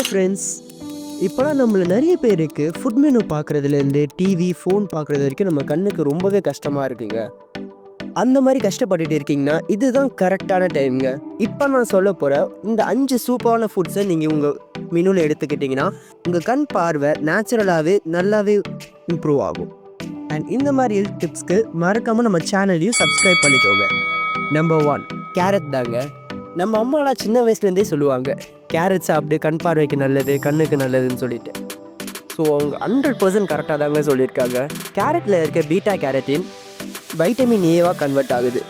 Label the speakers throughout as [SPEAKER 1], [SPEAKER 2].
[SPEAKER 1] Friends, இப்போலாம் நம்மள நிறைய பேருக்கு ஃபுட் மெனு பார்க்குறதுலேருந்து டிவி, ஃபோன் பார்க்குறது வரைக்கும் நம்ம கண்ணுக்கு ரொம்பவே கஷ்டமாக இருக்குங்க. அந்த மாதிரி கஷ்டப்பட்டுட்டு இருக்கீங்கன்னா இதுதான் கரெக்டான டைம்ங்க. இப்போ நான் சொல்ல போகிற இந்த 5 சூப்பரான ஃபுட்ஸை நீங்கள் உங்கள் மெனுவில் எடுத்துக்கிட்டிங்கன்னா உங்கள் கண் பார்வை நேச்சுரலாகவே நல்லாவே இம்ப்ரூவ் ஆகும். அண்ட் இந்த மாதிரி ஹெல்த் டிப்ஸ்க்கு மறக்காமல் நம்ம சேனலையும் சப்ஸ்கிரைப் பண்ணிக்கோங்க. நம்பர் 1 கேரட் தாங்க. நம்ம அம்மாலாம் சின்ன வயசுலேருந்தே சொல்லுவாங்க, கேரட் சாப்பிட்டு கண் பார்வைக்கு நல்லது, கண்ணுக்கு நல்லதுன்னு சொல்லிட்டு. ஸோ அவங்க 100% கரெக்டாக தாங்க சொல்லியிருக்காங்க. கேரட்டில் இருக்க பீட்டா கேரட்டின் வைட்டமின் ஏவாக கன்வெர்ட் ஆகுது.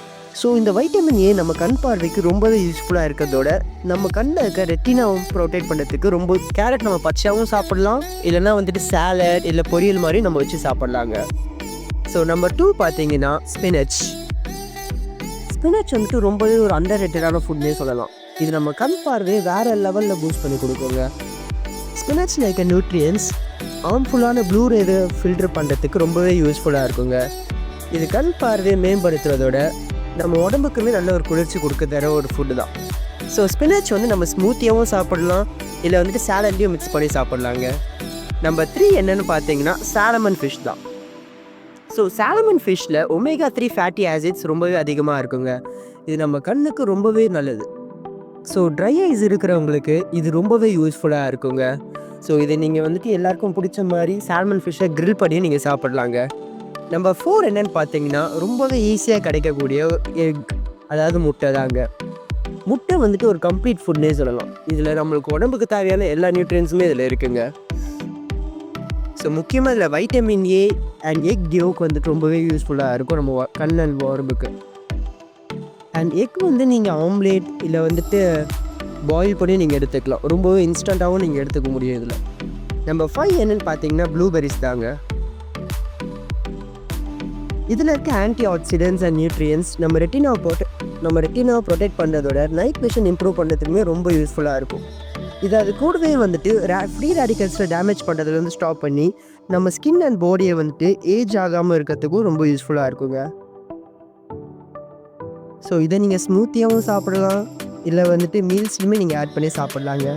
[SPEAKER 1] ஸோ இந்த வைட்டமின் ஏ நம்ம கண் பார்வைக்கு ரொம்பவே யூஸ்ஃபுல்லாக இருக்கிறதோட நம்ம கண்ணில் இருக்க ரெட்டினாவும் ப்ரொடெக்ட் பண்ணுறதுக்கு ரொம்ப கேரட் நம்ம பச்சையாகவும் சாப்பிட்லாம், இல்லைனா வந்துட்டு சாலட் இல்லை பொரியல் மாதிரி நம்ம வச்சு சாப்பிட்லாங்க. ஸோ நம்பர் 2 பார்த்தீங்கன்னா ஸ்பினச். ஸ்பினச் வந்துட்டு ரொம்பவே ஒரு அண்டர் ரேட்டடான ஃபுட்னே சொல்லலாம். இது நம்ம கண் பார்வையை வேறு லெவலில் பூஸ்ட் பண்ணி கொடுக்குங்க. ஸ்பினச்சில் இருக்க நியூட்ரியன்ஸ் ஹார்ம்ஃபுல்லான ப்ளூ ரேவை ஃபில்டர் பண்ணுறதுக்கு ரொம்பவே யூஸ்ஃபுல்லாக இருக்குங்க. இது கண் பார்வையை மேம்படுத்துறதோட நம்ம உடம்புக்குமே நல்ல ஒரு குளிர்ச்சி கொடுக்க தர ஒரு ஃபுட்டு தான். ஸோ ஸ்பினச் வந்து நம்ம ஸ்மூத்தியாகவும் சாப்பிடலாம், இல்லை வந்துட்டு சாலட்லேயும் மிக்ஸ் பண்ணி சாப்பிட்லாங்க. நம்பர் 3 என்னென்னு பார்த்தீங்கன்னா சாலமன் ஃபிஷ் தான். ஸோ சாலமன் ஃபிஷ்ஷில் ஒமேகா 3 ஃபேட்டி ஆசிட்ஸ் ரொம்பவே அதிகமாக இருக்குங்க. இது நம்ம கண்ணுக்கு ரொம்பவே நல்லது. ஸோ ட்ரை ஐஸ் இருக்கிறவங்களுக்கு இது ரொம்பவே யூஸ்ஃபுல்லாக இருக்குங்க. ஸோ இதை நீங்கள் வந்துட்டு எல்லாருக்கும் பிடிச்ச மாதிரி சால்மன் ஃபிஷ்ஷை கிரில் பண்ணி நீங்கள் சாப்பிட்லாங்க. நம்பர் 4 என்னென்னு பார்த்தீங்கன்னா ரொம்பவே ஈஸியாக கிடைக்கக்கூடிய எக், அதாவது முட்டை தாங்க. முட்டை வந்துட்டு ஒரு கம்ப்ளீட் ஃபுட்னே சொல்லலாம். இதில் நம்மளுக்கு உடம்புக்கு தேவையான எல்லா நியூட்ரியன்ஸுமே இதில் இருக்குங்க. ஸோ முக்கியமாக இதில் vitamin A and egg yolk வந்துட்டு ரொம்பவே யூஸ்ஃபுல்லாக இருக்கும் நம்ம கண் அண்ட் உடம்புக்கு. அண்ட் எக் வந்து நீங்கள் ஆம்லேட் இல்லை வந்துட்டு பாயில் பண்ணி நீங்கள் எடுத்துக்கலாம். ரொம்பவே இன்ஸ்டண்ட்டாகவும் நீங்கள் எடுத்துக்க முடியும் இதில். நம்பர் 5 என்னென்னு பார்த்தீங்கன்னா ப்ளூபெரிஸ் தாங்க. இதில் இருக்க ஆன்டி ஆக்சிடென்ட்ஸ் அண்ட் நியூட்ரியன்ஸ் நம்ம ரெட்டினாவை ப்ரொடெக்ட் பண்ணுறதோட நைட் விஷன் இம்ப்ரூவ் பண்ணுறதுக்குமே ரொம்ப யூஸ்ஃபுல்லாக இருக்கும். இது அது கூடவே வந்துட்டு ஃப்ரீ ரேடிக்கல்ஸை டேமேஜ் பண்ணுறதுலேருந்து ஸ்டாப் பண்ணி நம்ம ஸ்கின் அண்ட் பாடியை வந்துட்டு ஏஜ் ஆகாமல் இருக்கிறதுக்கும் ரொம்ப யூஸ்ஃபுல்லாக இருக்குங்க. ஸோ இதை நீங்கள் ஸ்மூத்தியாகவும் சாப்பிடலாம், இல்லை வந்துட்டு மீல்ஸ்லையுமே நீங்கள் ஆட் பண்ணி சாப்பிட்லாங்க.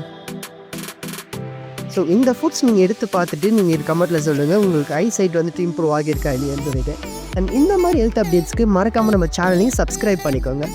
[SPEAKER 1] ஸோ இந்த ஃபுட்ஸ் நீங்கள் எடுத்து பார்த்துட்டு நீங்கள் இது கமெண்ட்டில் சொல்லுங்கள் உங்களுக்கு ஐ சைட் வந்துட்டு இம்ப்ரூவ் ஆகியிருக்கா இல்லையான்னு சொல்லிட்டு. அண்ட் இந்த மாதிரி ஹெல்த் அப்டேட்ஸ்க்கு மறக்காமல் நம்ம சேனலையும் சப்ஸ்கிரைப் பண்ணிக்கோங்க.